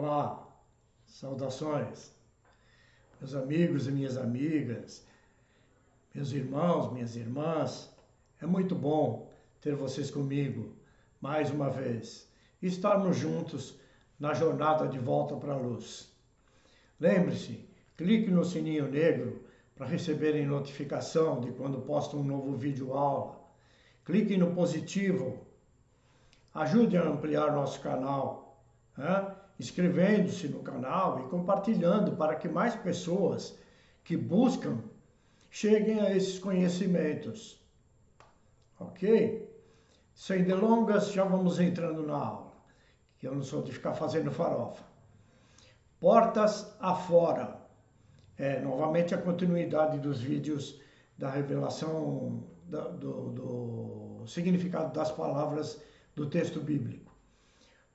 Olá, saudações, meus amigos e minhas amigas, meus irmãos, minhas irmãs. É muito bom ter vocês comigo mais uma vez e estarmos juntos na jornada de volta para a luz. Lembre-se, clique no sininho negro para receberem notificação de quando posto um novo vídeo aula. Clique no positivo, ajude a ampliar nosso canal, inscrevendo-se no canal e compartilhando para que mais pessoas que buscam cheguem a esses conhecimentos. Ok? Sem delongas, já vamos entrando na aula, que eu não sou de ficar fazendo farofa. Portas afora. Novamente a continuidade dos vídeos da revelação do significado das palavras do texto bíblico.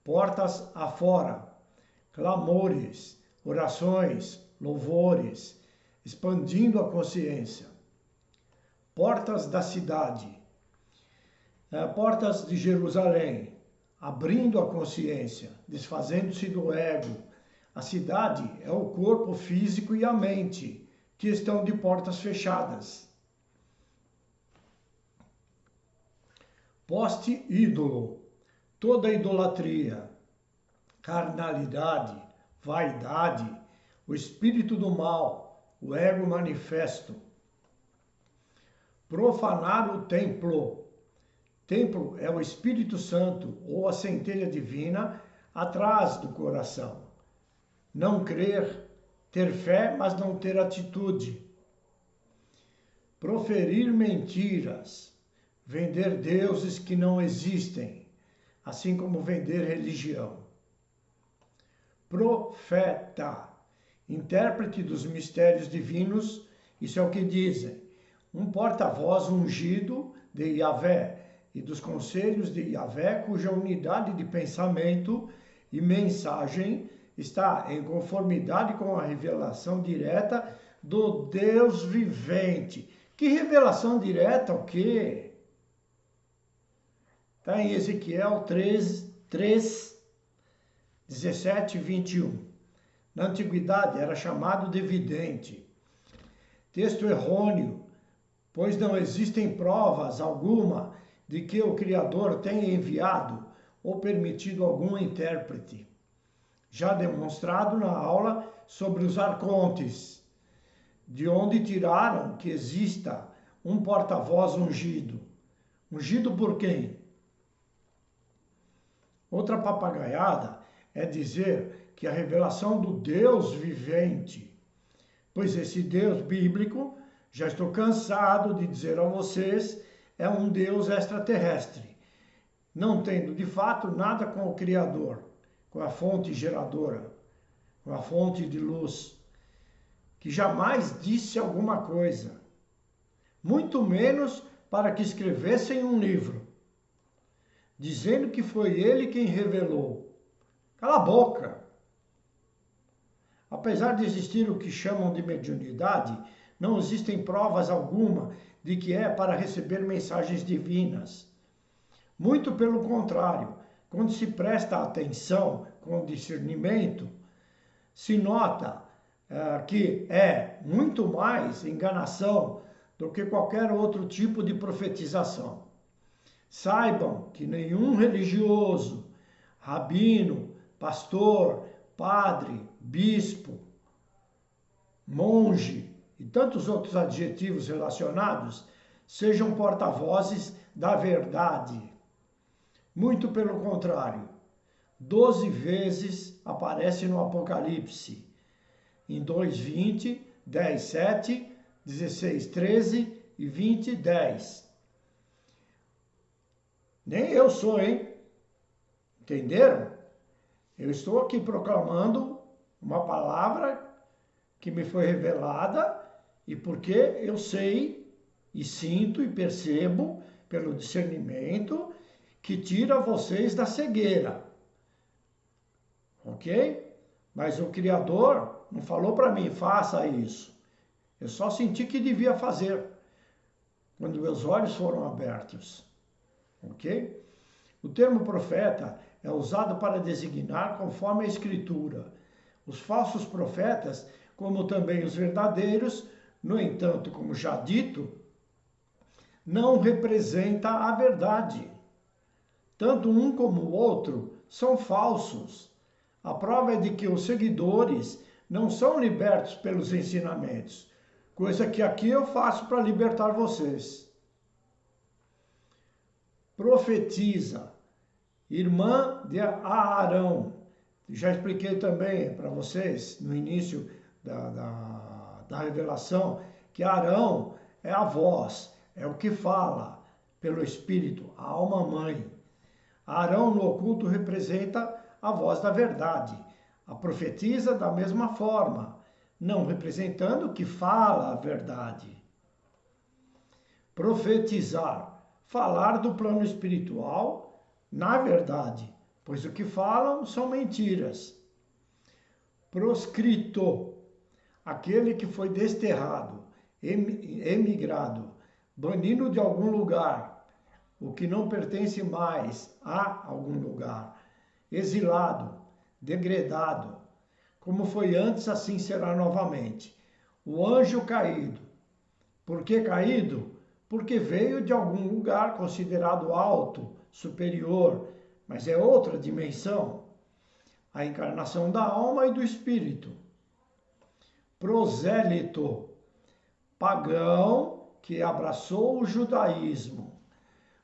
Portas afora, clamores, orações, louvores, expandindo a consciência. Portas da cidade, portas de Jerusalém, abrindo a consciência, desfazendo-se do ego. A cidade é o corpo físico e a mente, que estão de portas fechadas. Poste ídolo, toda idolatria, carnalidade, vaidade, o espírito do mal, o ego manifesto. Profanar o templo. Templo é o Espírito Santo ou a centelha divina atrás do coração. Não crer, ter fé, mas não ter atitude. Proferir mentiras, vender deuses que não existem, assim como vender religião. Profeta, intérprete dos mistérios divinos, isso é o que dizem, um porta-voz ungido de Yahvé e dos conselhos de Yahvé, cuja unidade de pensamento e mensagem está em conformidade com a revelação direta do Deus vivente. Que revelação direta o quê? Está em Ezequiel 3, 17 e 21. Na antiguidade era chamado de vidente. Texto errôneo, pois não existem provas alguma de que o Criador tenha enviado ou permitido algum intérprete. Já demonstrado na aula sobre os arcontes, de onde tiraram que exista um porta-voz ungido. Ungido por quem? Outra papagaiada é dizer que a revelação do Deus vivente, pois esse Deus bíblico, já estou cansado de dizer a vocês, é um Deus extraterrestre, não tendo de fato nada com o Criador, com a fonte geradora, com a fonte de luz, que jamais disse alguma coisa, muito menos para que escrevessem um livro, dizendo que foi ele quem revelou. Cala a boca! Apesar de existir o que chamam de mediunidade, não existem provas alguma de que é para receber mensagens divinas. Muito pelo contrário, quando se presta atenção com discernimento, se nota que é muito mais enganação do que qualquer outro tipo de profetização. Saibam que nenhum religioso, rabino, pastor, padre, bispo, monge e tantos outros adjetivos relacionados sejam porta-vozes da verdade. Muito pelo contrário, 12 vezes aparece no Apocalipse, em 2:20, 10:7, 16:13 e 20:10. Nem eu sou, hein? Entenderam? Eu estou aqui proclamando uma palavra que me foi revelada e porque eu sei e sinto e percebo pelo discernimento que tira vocês da cegueira. Ok? Mas o Criador não falou para mim, faça isso. Eu só senti que devia fazer quando meus olhos foram abertos. Ok? O termo profeta é usado para designar, conforme a Escritura, os falsos profetas, como também os verdadeiros. No entanto, como já dito, não representa a verdade. Tanto um como o outro são falsos. A prova é de que os seguidores não são libertos pelos ensinamentos, coisa que aqui eu faço para libertar vocês. Profetiza, irmã de Arão. Já expliquei também para vocês no início da revelação que Arão é a voz, é o que fala pelo Espírito, a alma mãe. Arão no oculto representa a voz da verdade. A profetiza da mesma forma, não representando o que fala a verdade. Profetizar, falar do plano espiritual na verdade, pois o que falam são mentiras. Proscrito, aquele que foi desterrado, emigrado, banido de algum lugar, o que não pertence mais a algum lugar, exilado, degradado, como foi antes, assim será novamente. O anjo caído. Por que caído? Porque veio de algum lugar considerado alto, superior, mas é outra dimensão. A encarnação da alma e do espírito. Prosélito, pagão que abraçou o judaísmo,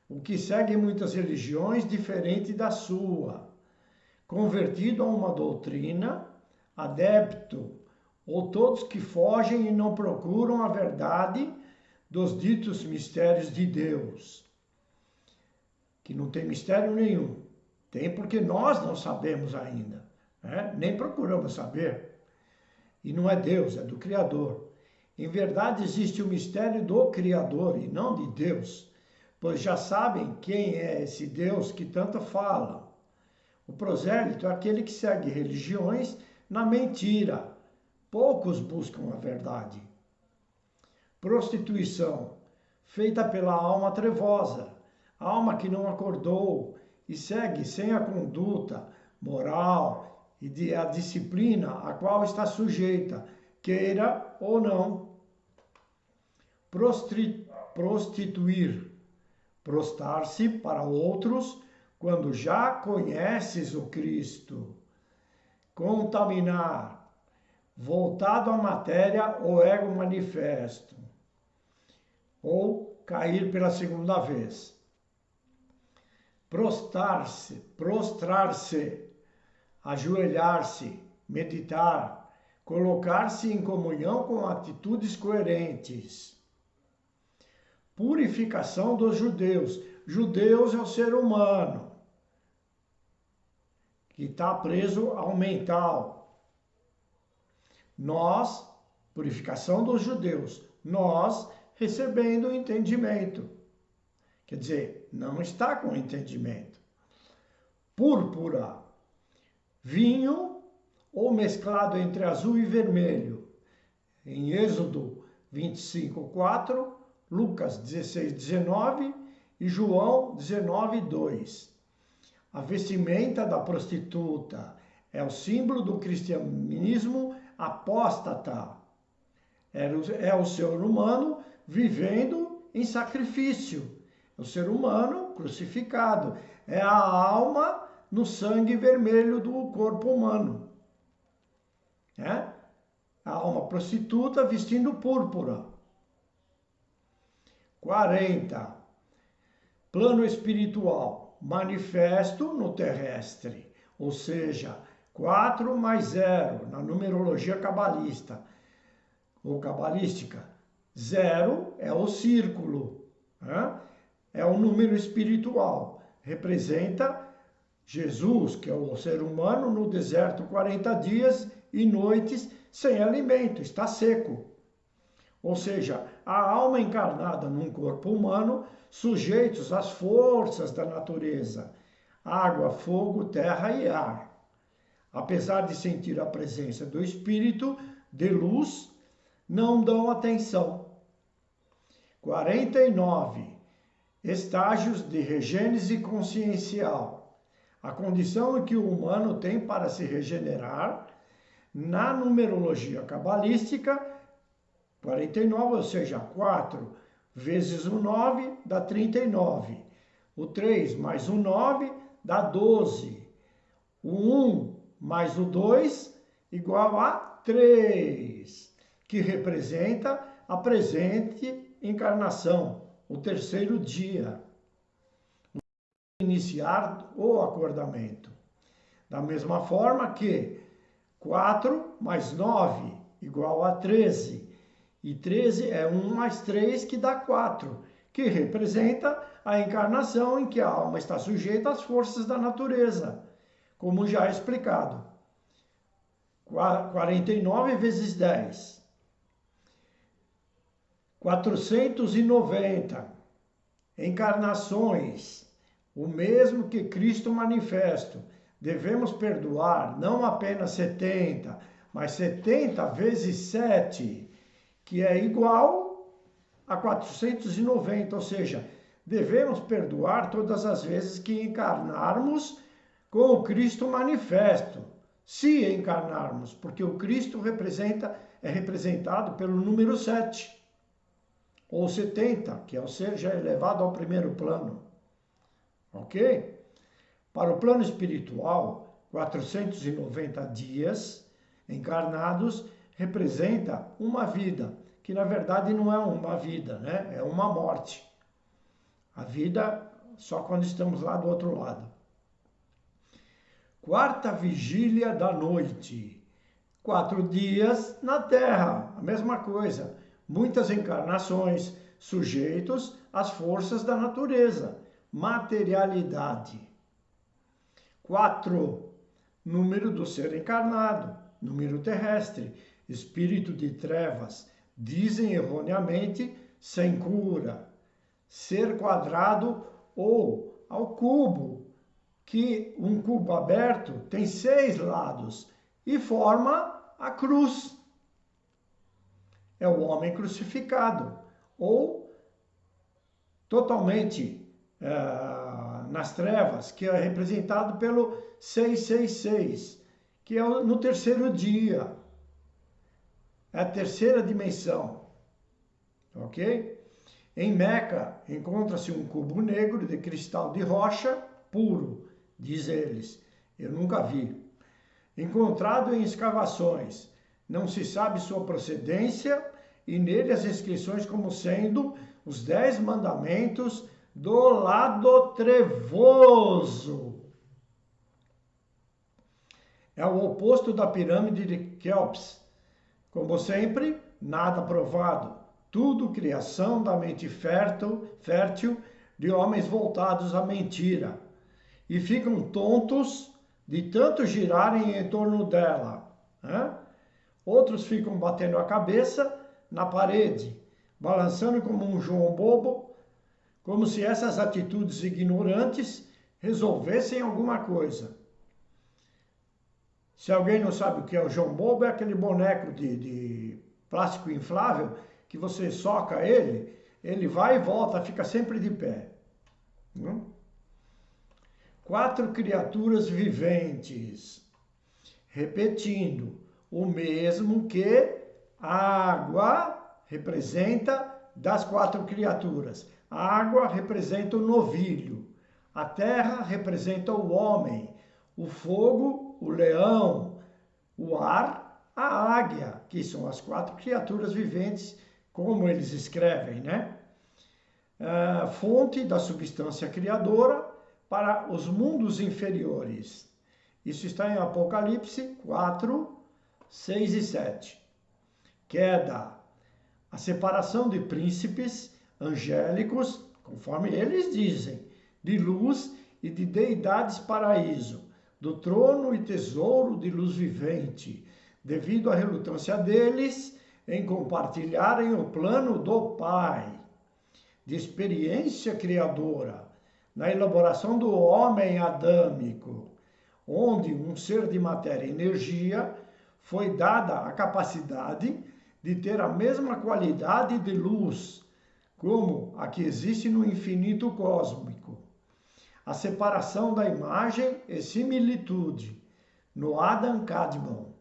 o que segue muitas religiões diferente da sua, convertido a uma doutrina, adepto, ou todos que fogem e não procuram a verdade dos ditos mistérios de Deus, que não tem mistério nenhum. Tem porque nós não sabemos ainda, né? Nem procuramos saber. E não é Deus, é do Criador. Em verdade existe o mistério do Criador e não de Deus, pois já sabem quem é esse Deus que tanto falam. O prosélito é aquele que segue religiões na mentira. Poucos buscam a verdade. Prostituição, feita pela alma trevosa, alma que não acordou e segue sem a conduta moral e a disciplina a qual está sujeita, queira ou não. Prostituir, prostrar-se para outros quando já conheces o Cristo. Contaminar, voltado à matéria ou ego manifesto. Ou cair pela segunda vez. Prostrar-se, ajoelhar-se, meditar, colocar-se em comunhão com atitudes coerentes. Purificação dos judeus. Judeus é o ser humano que está preso ao mental. Nós, purificação dos judeus, nós recebendo o entendimento. Quer dizer, não está com entendimento. Púrpura, vinho ou mesclado entre azul e vermelho. Em Êxodo 25:4, Lucas 16:19 e João 19:2. A vestimenta da prostituta é o símbolo do cristianismo apóstata. É o ser humano vivendo em sacrifício. É o ser humano crucificado. É a alma no sangue vermelho do corpo humano. A alma prostituta vestindo púrpura. 40. Plano espiritual, manifesto no terrestre, ou seja, 4 mais 0 na numerologia cabalista ou cabalística. 0 é o círculo, é o número espiritual, representa Jesus, que é o ser humano no deserto 40 dias e noites sem alimento, está seco. Ou seja, a alma encarnada num corpo humano, sujeitos às forças da natureza, água, fogo, terra e ar. Apesar de sentir a presença do Espírito de luz, não dão atenção. 49. Estágios de regênese consciencial. a condição que o humano tem para se regenerar na numerologia cabalística, 49, ou seja, 4 vezes o 9 dá 39. O 3 mais o 9 dá 12. O 1 mais o 2 igual a 3, que representa a presente encarnação, o terceiro dia, iniciar o acordamento. Da mesma forma que 4 mais 9 igual a 13. E 13 é 1 mais 3 que dá 4, que representa a encarnação em que a alma está sujeita às forças da natureza, como já explicado. 49 vezes 10. 490 encarnações, o mesmo que Cristo manifesto. Devemos perdoar não apenas 70, mas 70 vezes 7, que é igual a 490, ou seja, devemos perdoar todas as vezes que encarnarmos com o Cristo manifesto, se encarnarmos, porque o Cristo é representado pelo número 7, ou 70, que é o ser já elevado ao primeiro plano, ok? Para o plano espiritual, 490 dias encarnados representa uma vida, que na verdade não é uma vida, né? É uma morte. A vida só quando estamos lá do outro lado. Quarta vigília da noite. 4 dias na Terra, a mesma coisa. Muitas encarnações, sujeitos às forças da natureza. Materialidade. 4, número do ser encarnado, número terrestre, espírito de trevas, dizem erroneamente sem cura. Ser quadrado ou ao cubo, que um cubo aberto tem 6 lados e forma a cruz. É o homem crucificado, ou totalmente nas trevas, que é representado pelo 666, que é no terceiro dia. É a terceira dimensão, ok? Em Meca encontra-se um cubo negro de cristal de rocha puro, diz eles. Eu nunca vi. Encontrado em escavações, não se sabe sua procedência e nele as inscrições como sendo os 10 mandamentos do lado trevoso. É o oposto da pirâmide de Quéops. Como sempre, nada provado. Tudo criação da mente fértil de homens voltados à mentira. E ficam tontos de tanto girarem em torno dela. Né? Outros ficam batendo a cabeça na parede, balançando como um João bobo, como se essas atitudes ignorantes resolvessem alguma coisa. Se alguém não sabe o que é o João bobo, é aquele boneco de plástico inflável que você soca ele, ele vai e volta, fica sempre de pé. 4 criaturas viventes, repetindo, o mesmo que a água representa das 4 criaturas. A água representa o novilho, a terra representa o homem, o fogo, o leão, o ar, a águia, que são as 4 criaturas viventes, como eles escrevem, né? Fonte da substância criadora para os mundos inferiores. Isso está em Apocalipse 4, 6 e 7. Queda. A separação de príncipes angélicos, conforme eles dizem, de luz e de deidades paraíso, do trono e tesouro de luz vivente, devido à relutância deles em compartilharem o plano do Pai, de experiência criadora, na elaboração do homem adâmico, onde um ser de matéria e energia foi dada a capacidade de ter a mesma qualidade de luz, como a que existe no infinito cósmico. a separação da imagem e similitude no Adam Kadmon,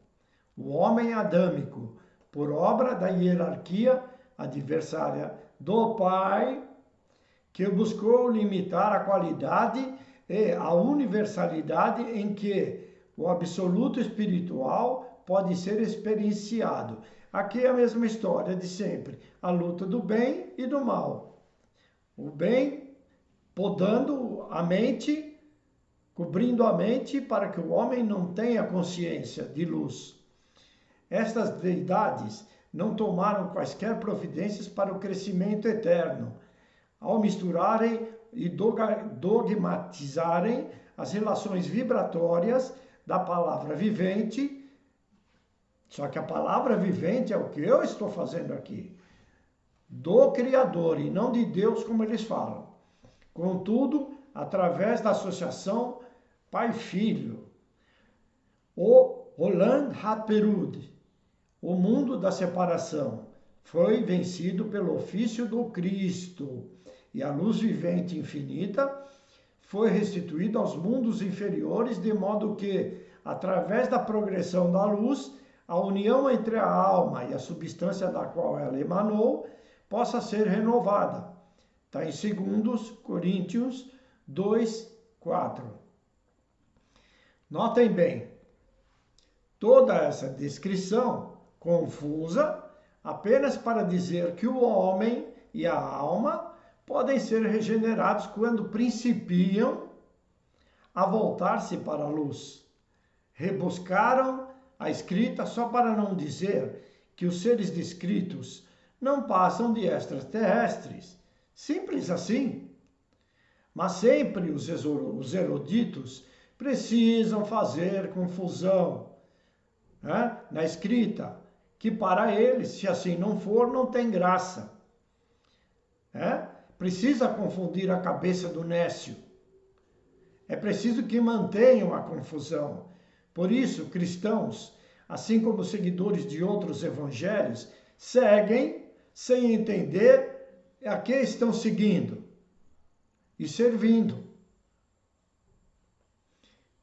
o homem adâmico, por obra da hierarquia adversária do Pai, que buscou limitar a qualidade e a universalidade em que o absoluto espiritual pode ser experienciado. Aqui é a mesma história de sempre, a luta do bem e do mal. O bem podando a mente, cobrindo a mente para que o homem não tenha consciência de luz. Estas deidades não tomaram quaisquer providências para o crescimento eterno, ao misturarem e dogmatizarem as relações vibratórias da palavra vivente. Só que a palavra vivente é o que eu estou fazendo aqui, do Criador e não de Deus, como eles falam. Contudo, através da associação Pai-Filho, o Olam HaPerud, o mundo da separação, foi vencido pelo ofício do Cristo, e a luz vivente infinita foi restituída aos mundos inferiores, de modo que, através da progressão da luz, a união entre a alma e a substância da qual ela emanou possa ser renovada. Está em 2 Coríntios 2, 4. Notem bem, toda essa descrição confusa apenas para dizer que o homem e a alma podem ser regenerados quando principiam a voltar-se para a luz. Rebuscaram a escrita só para não dizer que os seres descritos não passam de extraterrestres. Simples assim. Mas sempre os eruditos precisam fazer confusão, né, na escrita, que para eles, se assim não for, não tem graça. Precisa confundir a cabeça do nécio. É preciso que mantenham a confusão. Por isso, cristãos, assim como seguidores de outros evangelhos, seguem sem entender a que estão seguindo e servindo.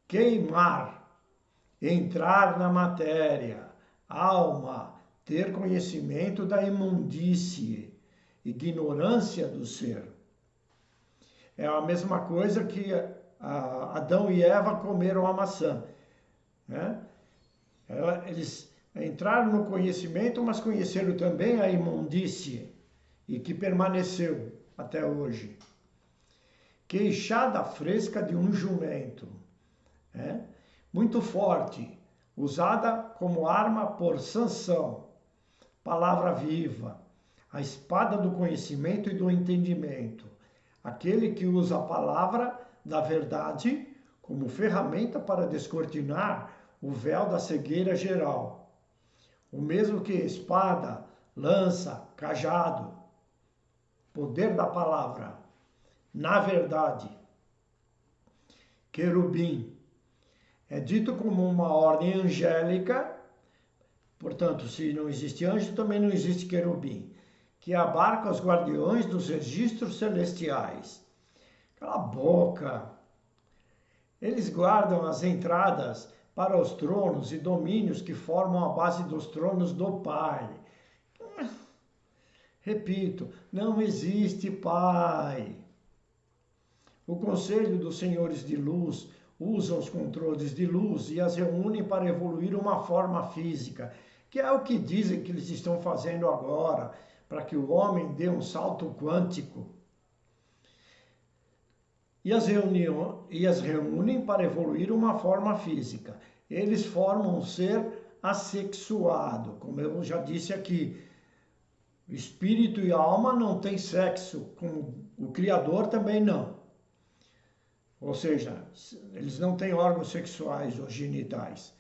Queimar, entrar na matéria, alma, ter conhecimento da imundície, ignorância do ser. É a mesma coisa que Adão e Eva comeram a maçã, né? Eles entraram no conhecimento, mas conheceram também a imundície, e que permaneceu até hoje. Queixada fresca de um jumento, né? Muito forte, usada como arma por Sansão, palavra viva, a espada do conhecimento e do entendimento, aquele que usa a palavra da verdade como ferramenta para descortinar o véu da cegueira geral. O mesmo que espada, lança, cajado, poder da palavra, na verdade. Querubim é dito como uma ordem angélica, portanto, se não existe anjo, também não existe querubim, que abarca os guardiões dos registros celestiais. Cala a boca! Eles guardam as entradas para os tronos e domínios que formam a base dos tronos do Pai. Repito, não existe Pai. O conselho dos senhores de luz usam os controles de luz e as reúnem para evoluir uma forma física, que é o que dizem que eles estão fazendo agora, para que o homem dê um salto quântico. E as reúnem para evoluir uma forma física. Eles formam um ser assexuado, como eu já disse aqui. Espírito e alma não têm sexo, como o Criador também não. Ou seja, eles não têm órgãos sexuais ou genitais,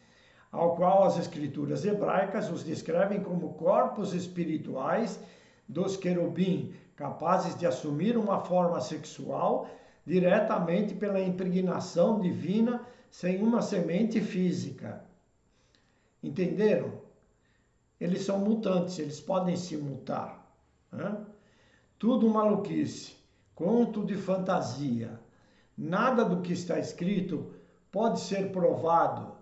ao qual as escrituras hebraicas os descrevem como corpos espirituais dos querubim, capazes de assumir uma forma sexual diretamente pela impregnação divina, sem uma semente física. Entenderam? Eles são mutantes, eles podem se mutar, né? Tudo maluquice, conto de fantasia. Nada do que está escrito pode ser provado,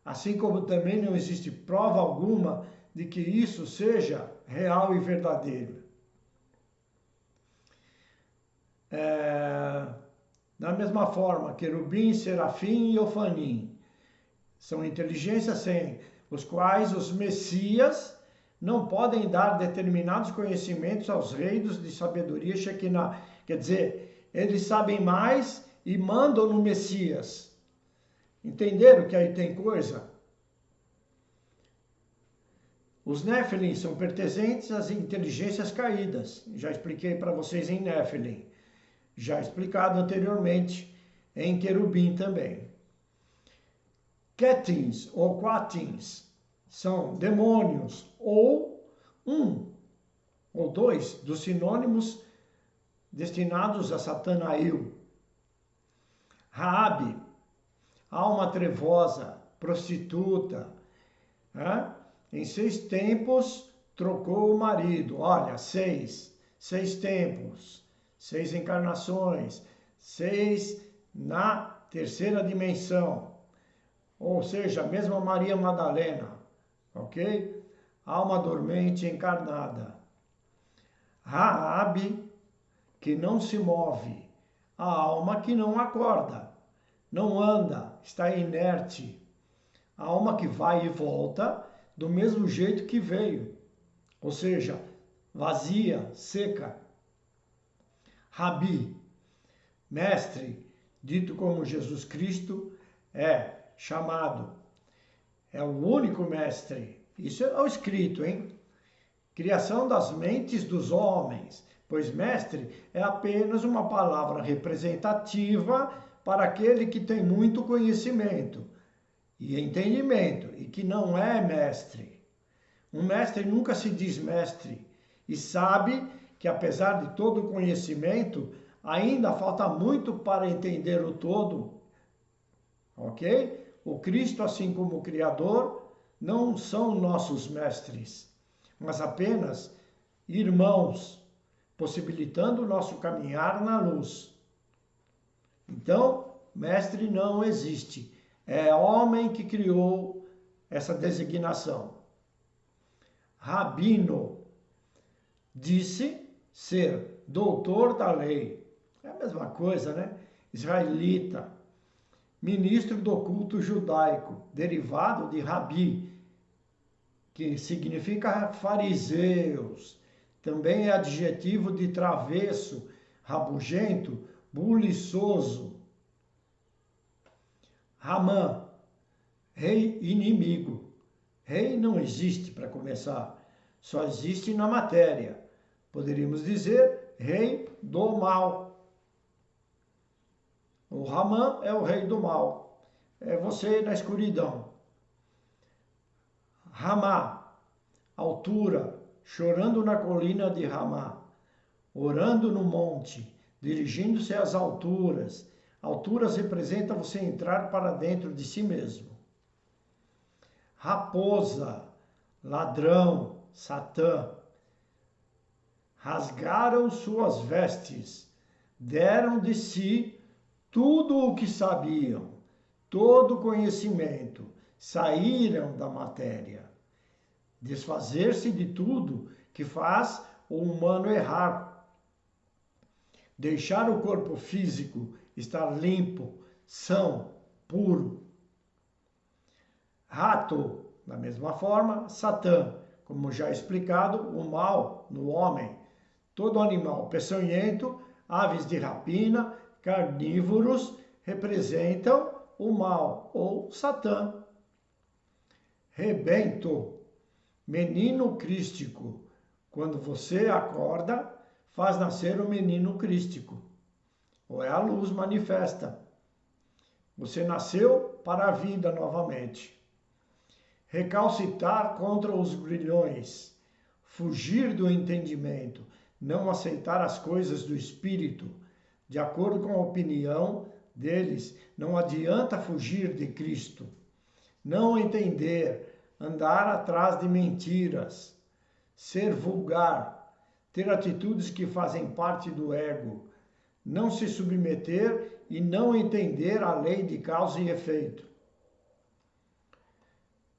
assim como também não existe prova alguma de que isso seja real e verdadeiro. Da mesma forma, querubim, serafim e ofanim são inteligências sem os quais os messias não podem dar determinados conhecimentos aos reinos de sabedoria Shekinah. Quer dizer, eles sabem mais e mandam no Messias. Entenderam que aí tem coisa? Os Nephilim são pertencentes às inteligências caídas. Já expliquei para vocês em Nephilim. Já explicado anteriormente em querubim também. Ketins ou Quatins são demônios ou um ou dois dos sinônimos destinados a Satanael. Raabe, alma trevosa, prostituta, em 6 tempos trocou o marido. Olha, 6 tempos, 6 encarnações, 6 na terceira dimensão. Ou seja, a mesma Maria Madalena, ok? Alma dormente encarnada. Raabe, que não se move, a alma que não acorda, não anda, está inerte. A alma que vai e volta do mesmo jeito que veio, ou seja, vazia, seca. Rabi, mestre, dito como Jesus Cristo, é chamado, é o único mestre. Isso é o escrito, hein? Criação das mentes dos homens, pois mestre é apenas uma palavra representativa para aquele que tem muito conhecimento e entendimento e que não é mestre. Um mestre nunca se diz mestre e sabe que apesar de todo o conhecimento, ainda falta muito para entender o todo, ok? O Cristo, assim como o Criador, não são nossos mestres, mas apenas irmãos, possibilitando o nosso caminhar na luz. Então, mestre não existe. É homem que criou essa designação. Rabino disse ser doutor da lei. É a mesma coisa, né? Israelita. Ministro do culto judaico, derivado de rabi, que significa fariseus. Também é adjetivo de travesso, rabugento, buliçoso. Ramã, rei inimigo. Rei não existe para começar, só existe na matéria. Poderíamos dizer rei do mal. O Ramã é o rei do mal. É você na escuridão. Ramá, altura, chorando na colina de Ramá, orando no monte, dirigindo-se às alturas. Alturas representa você entrar para dentro de si mesmo. Raposa, ladrão, Satã. Rasgaram suas vestes, deram de si tudo o que sabiam, todo conhecimento, saíram da matéria. Desfazer-se de tudo que faz o humano errar. Deixar o corpo físico estar limpo, são, puro. Rato, da mesma forma, Satã, como já explicado, o mal no homem. Todo animal peçonhento, aves de rapina, carnívoros, representam o mal, ou Satã. Rebento, menino crístico. Quando você acorda, faz nascer o menino crístico, ou é a luz manifesta. Você nasceu para a vida novamente. Recalcitar contra os grilhões, fugir do entendimento, não aceitar as coisas do espírito, de acordo com a opinião deles, não adianta fugir de Cristo. Não entender, andar atrás de mentiras, ser vulgar, ter atitudes que fazem parte do ego, não se submeter e não entender a lei de causa e efeito.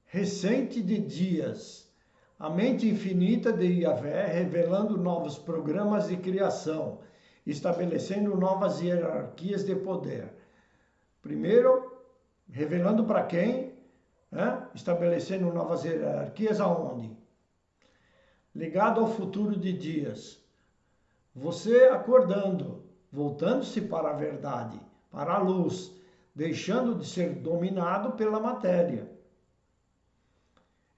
Recente de dias, a mente infinita de Yahvé revelando novos programas de criação, estabelecendo novas hierarquias de poder. Primeiro, revelando para quem? Estabelecendo novas hierarquias aonde? Ligado ao futuro de dias. Você acordando, voltando-se para a verdade, para a luz, deixando de ser dominado pela matéria.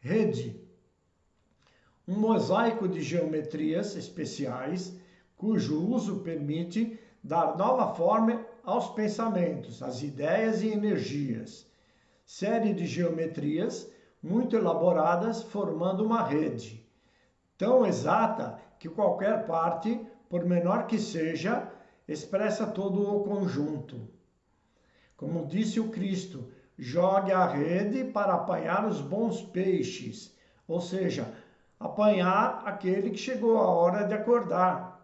Rede. Um mosaico de geometrias especiais, cujo uso permite dar nova forma aos pensamentos, às ideias e energias. Série de geometrias muito elaboradas formando uma rede, tão exata que qualquer parte, por menor que seja, expressa todo o conjunto. Como disse o Cristo, jogue a rede para apanhar os bons peixes, ou seja, apanhar aquele que chegou a hora de acordar.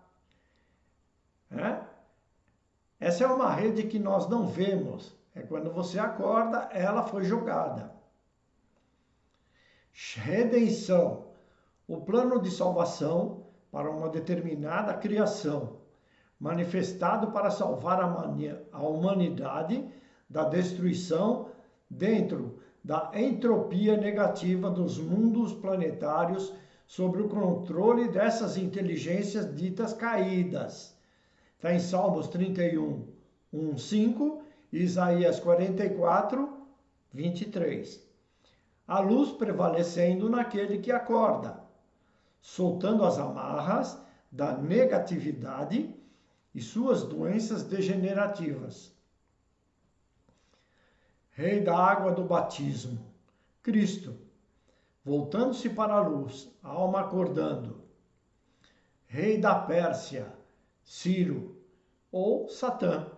Essa é uma rede que nós não vemos. É quando você acorda, ela foi jogada. Redenção. O plano de salvação para uma determinada criação, manifestado para salvar a humanidade da destruição dentro da entropia negativa dos mundos planetários sob o controle dessas inteligências ditas caídas. Está em Salmos 31, 1, 5 e Isaías 44, 23. A luz prevalecendo naquele que acorda, soltando as amarras da negatividade e suas doenças degenerativas. Rei da água do batismo, Cristo, voltando-se para a luz, a alma acordando. Rei da Pérsia, Ciro ou Satã.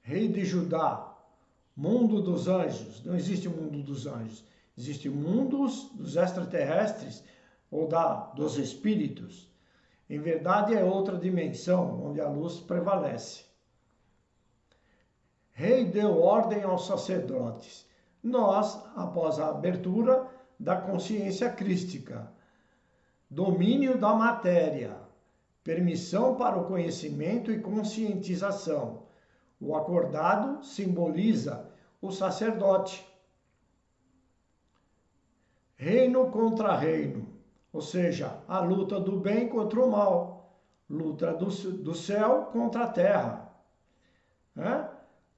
Rei de Judá, mundo dos anjos. Não existe o mundo dos anjos, existe o mundo dos extraterrestres ou dos espíritos. Em verdade é outra dimensão onde a luz prevalece. Rei deu ordem aos sacerdotes. Nós, após a abertura da consciência crística, domínio da matéria, permissão para o conhecimento e conscientização. O acordado simboliza o sacerdote. Reino contra reino, ou seja, a luta do bem contra o mal, luta do céu contra a terra,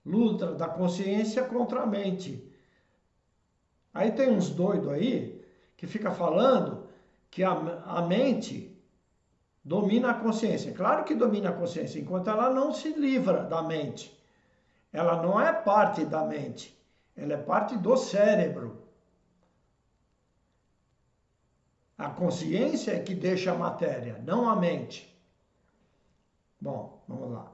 luta da consciência contra a mente. Aí tem uns doidos aí que fica falando que a mente domina a consciência. Claro que domina a consciência, enquanto ela não se livra da mente. Ela não é parte da mente, ela é parte do cérebro. A consciência é que deixa a matéria, não a mente. Bom, vamos lá.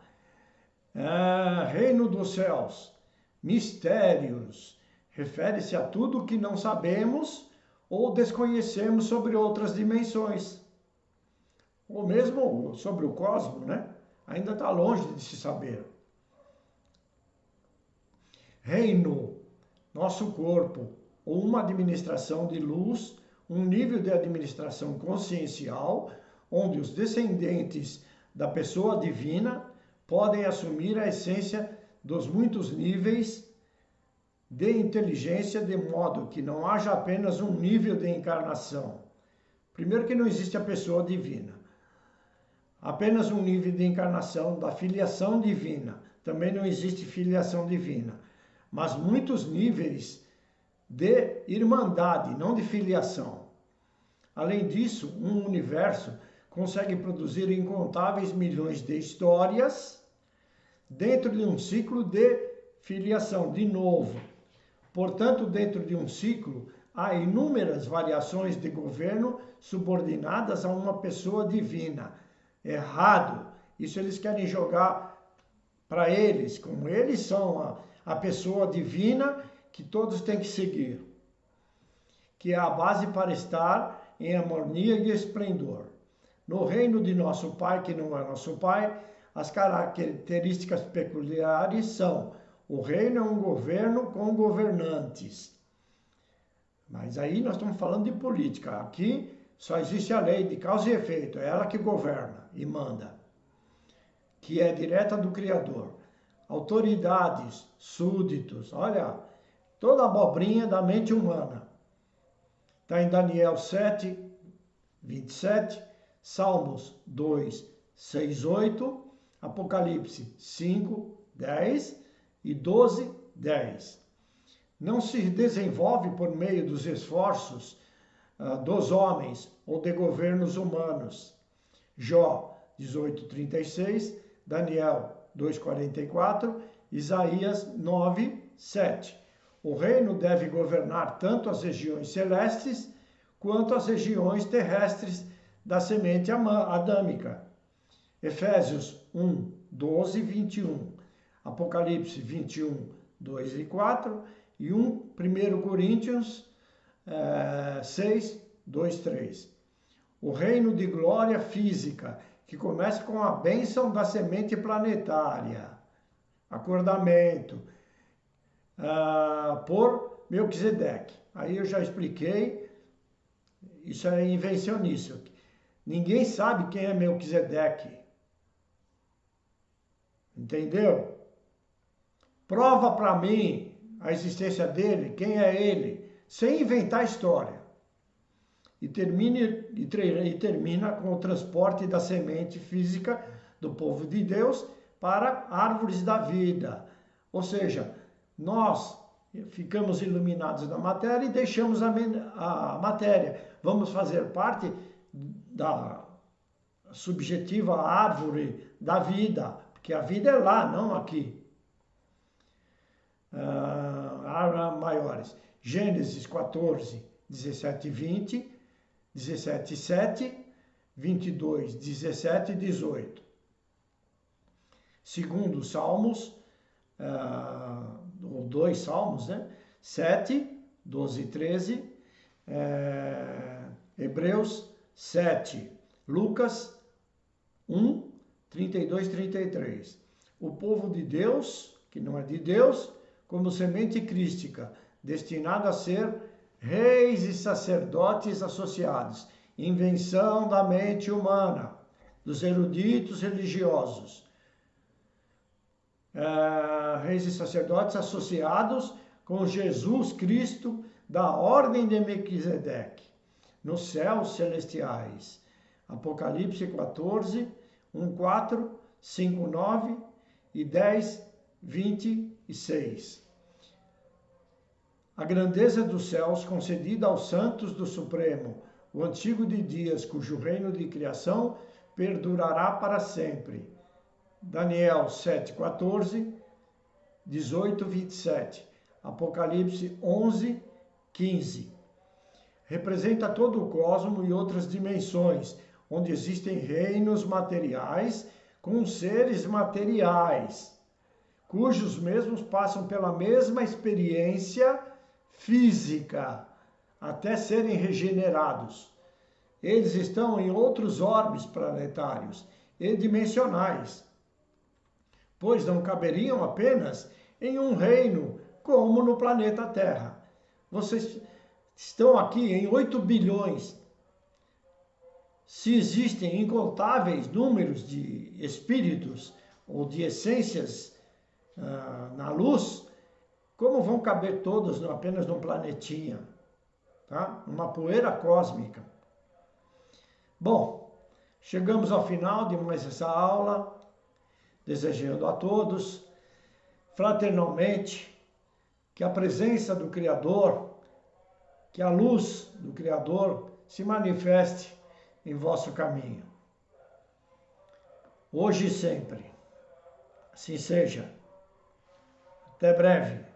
Reino dos céus, mistérios, refere-se a tudo que não sabemos ou desconhecemos sobre outras dimensões. Ou mesmo sobre o cosmos, né? Ainda está longe de se saber. Reino, nosso corpo, ou uma administração de luz, um nível de administração consciencial, onde os descendentes da pessoa divina podem assumir a essência dos muitos níveis de inteligência, de modo que não haja apenas um nível de encarnação. Primeiro que não existe a pessoa divina. Apenas um nível de encarnação da filiação divina. Também não existe filiação divina. Mas muitos níveis de irmandade, não de filiação. Além disso, um universo consegue produzir incontáveis milhões de histórias dentro de um ciclo de filiação, de novo. Portanto, dentro de um ciclo, há inúmeras variações de governo subordinadas a uma pessoa divina. Errado. Isso eles querem jogar para eles, como eles são a pessoa divina que todos têm que seguir, que é a base para estar em harmonia e esplendor. No reino de nosso Pai, que não é nosso Pai, As características peculiares são: o reino é um governo com governantes. Mas aí nós estamos falando de política. Aqui só existe a lei de causa e efeito, é ela que governa e manda, que é direta do Criador. Autoridades, súditos, olha, toda a abobrinha da mente humana. Está em Daniel 7, 27, Salmos 2, 6, 8, Apocalipse 5, 10 e 12, 10. Não se desenvolve por meio dos esforços dos homens ou de governos humanos. Jó 18, 36, Daniel 2, 44, Isaías 9, 7. O reino deve governar tanto as regiões celestes quanto as regiões terrestres da semente adâmica. Efésios 1, 12 e 21. Apocalipse 21, 2 e 4. E 1 Coríntios 6, 2, 3. O reino de glória física, que começa com a bênção da semente planetária, acordamento, por Melquisedeque. Aí eu já expliquei, isso é invencionice. Ninguém sabe quem é Melquisedeque. Entendeu? Prova para mim a existência dele, quem é ele, sem inventar história. E termina com o transporte da semente física do povo de Deus para árvores da vida. Ou seja, nós ficamos iluminados na matéria e deixamos a matéria. Vamos fazer parte da subjetiva árvore da vida, porque a vida é lá, não aqui. Maiores. Gênesis 14, 17 e 20, 17 e 7, 22, 17 e 18. Segundo Salmos, ou 2 Salmos, né? 7, 12 e 13, Hebreus 7, Lucas 1, 32 e 33. O povo de Deus, que não é de Deus, como semente crística, destinada a ser reis e sacerdotes associados, invenção da mente humana, dos eruditos religiosos. Reis e sacerdotes associados com Jesus Cristo da ordem de Melquisedeque, nos céus celestiais. Apocalipse 14, 1, 4, 5, 9 e 10, 26. A grandeza dos céus concedida aos santos do Supremo, o antigo de dias, cujo reino de criação perdurará para sempre. Daniel 7, 14, 18, 27. Apocalipse 11, 15. Representa todo o cosmo e outras dimensões, onde existem reinos materiais com seres materiais, cujos mesmos passam pela mesma experiência física, até serem regenerados. Eles estão em outros orbes planetários e dimensionais, pois não caberiam apenas em um reino como no planeta Terra. Vocês estão aqui em 8 bilhões. Se existem incontáveis números de espíritos ou de essências na luz, como vão caber todos apenas num planetinha, tá? Uma poeira cósmica. Bom, chegamos ao final de mais essa aula, desejando a todos, fraternalmente, que a presença do Criador, que a luz do Criador se manifeste em vosso caminho, hoje e sempre. Assim seja. Até breve.